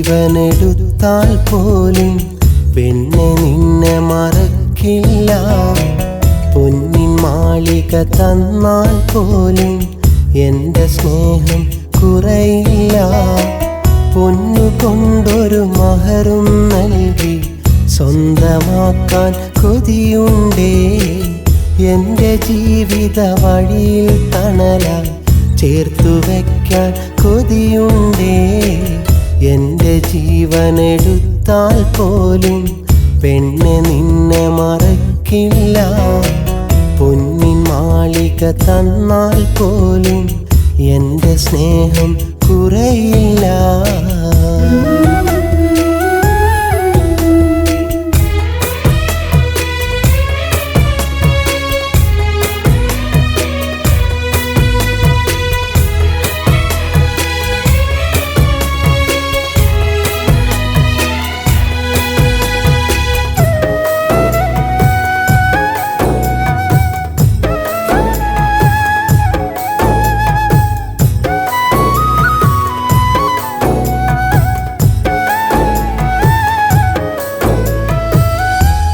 ജീവനെടുത്താൽ പോലും പെണ്ണെ നിന്നെ മറക്കില്ല. പൊന്നിൻ മാളിക തന്നാൽ പോലും എൻ്റെ സ്നേഹം കുറയില്ല. പൊന്നുകൊണ്ടൊരു മഹറും നൽകി സ്വന്തമാക്കാൻ കൊതിയുണ്ടേ. എൻ്റെ ജീവിത വഴിയിൽ തണലായി ചേർത്തു വയ്ക്കാൻ കൊതിയുണ്ടേ. എൻ്റെ ജീവനെടുത്താൽ പോലും പെണ്ണെ നിന്നെ മറക്കില്ല. പൊന്നിൻ മാളിക തന്നാൽ പോലും എൻ്റെ സ്നേഹം കുറയില്ല.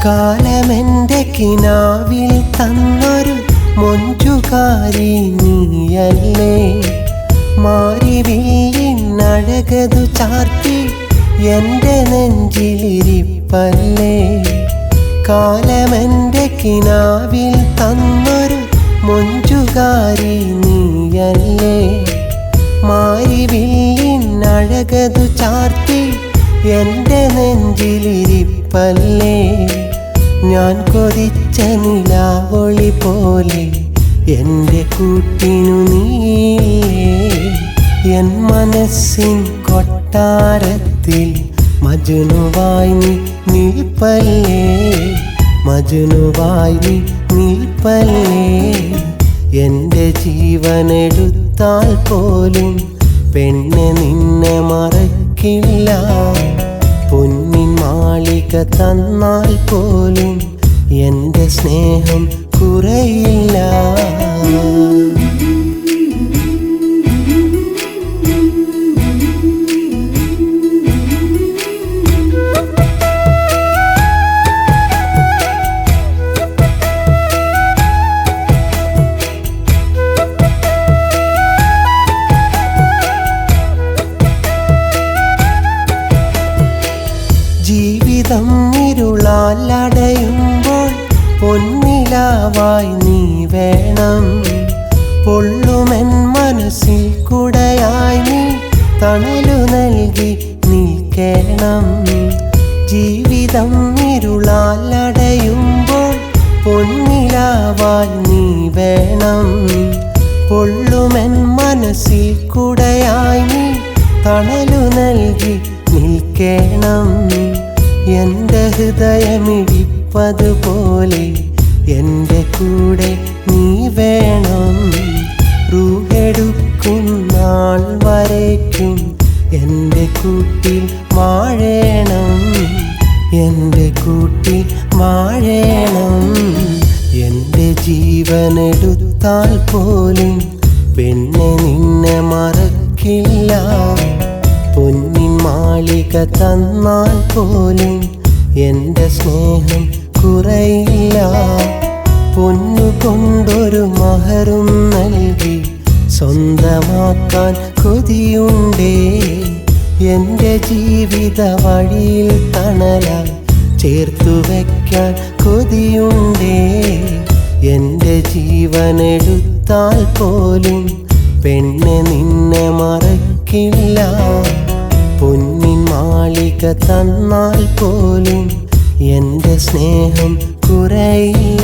കാലമെൻ്റെ കിനാവിൽ തന്നൊരു മൊഞ്ചുകാരി നീയല്ലേ. മാരിവില്ലിനഴകതു ചാർത്തി എൻ്റെ നെഞ്ചിലിരിപ്പല്ലേ. കാലമെൻ്റെ കിനാവിൽ തന്നൊരു മൊഞ്ചുകാരി നീയല്ലേ. മാരിവില്ലിനഴകതു ചാർത്തി എൻ്റെ നെഞ്ചിലിരിപ്പല്ലേ. ഞാൻ കൊതിച്ച നിലാവൊളി പോലെ എൻ്റെ കൂട്ടിനു നീയേ. എൻ മനസ്സിൻ കൊട്ടാരത്തിൽ മജ്നുവായി നീ നിൽപ്പല്ലേ. മജ്നുവായി നീ നിൽപ്പല്ലേ. എൻ്റെ ജീവനെടുത്താൽ പോലും പെണ്ണെ നിന്നെ മറക്കില്ല. പൊന്നിൻ മാളിക തന്നാൽ പോലും എൻ്റെ സ്നേഹം കുറയില്ല. ജീവിതം ഇരുളാലടയുമ്പോൾ പൊന്നിലാവായി നീ വേണം. പൊള്ളുമെൻ മനസ്സിൽ കുടയായി നീ തണലു നൽകി നിൽക്കണം. ജീവിതം ഇരുളാലടയുമ്പോൾ പൊന്നിലാവായി നീ വേണം. പൊള്ളുമെൻ മനസ്സിൽ കുടയായി നീ തണലു നൽകി നിൽക്കണം. എൻ്റെ ഹൃദയമിടിപ്പതുപോലെ എൻ്റെ കൂടെ നീ വേണം. റൂഹെടുക്കും നാൾ വരയ്ക്കും എൻ്റെ കൂട്ടിൽ വാഴേണം. എൻ്റെ കൂട്ടിൽ വാഴേണം. എൻ്റെ ജീവനെടുത്താൽ പോലും പെണ്ണെ നിന്നെ മറക്കില്ല. പൊന്നിൻ മാളിക തന്നാൽ പോലും എൻ്റെ സ്നേഹം കുറയില്ല. പൊന്നുകൊണ്ടൊരു മഹറും നൽകി സ്വന്തമാക്കാൻ കൊതിയുണ്ടേ. എൻ്റെ ജീവിത വഴിയിൽ തണലായി ചേർത്തു വയ്ക്കാൻ കൊതിയുണ്ടേ. എൻ്റെ ജീവനെടുത്താൽ പോലും പെണ്ണെ നിന്നെ മറക്കില്ല. പൊന്നിൻ മാളിക തന്നാൽ പോലും എൻ്റെ സ്നേഹം കുറയില്ല.